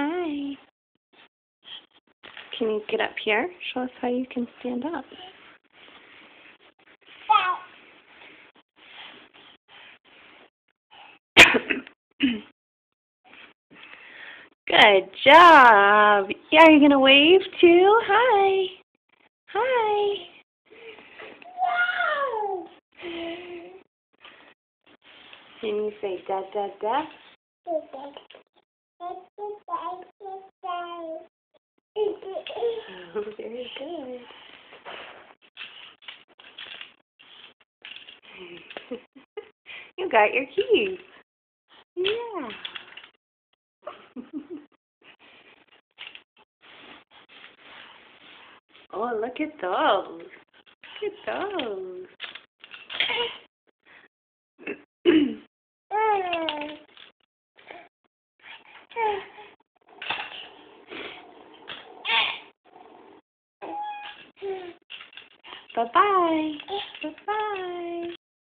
Hi. Can you get up here? Show us how you can stand up. Good job. Yeah, are you going to wave too? Hi. Hi. Can you say da da da? Oh, very good. You got your keys. Yeah. Oh, look at those. Look at those. Bye-bye. Bye-bye.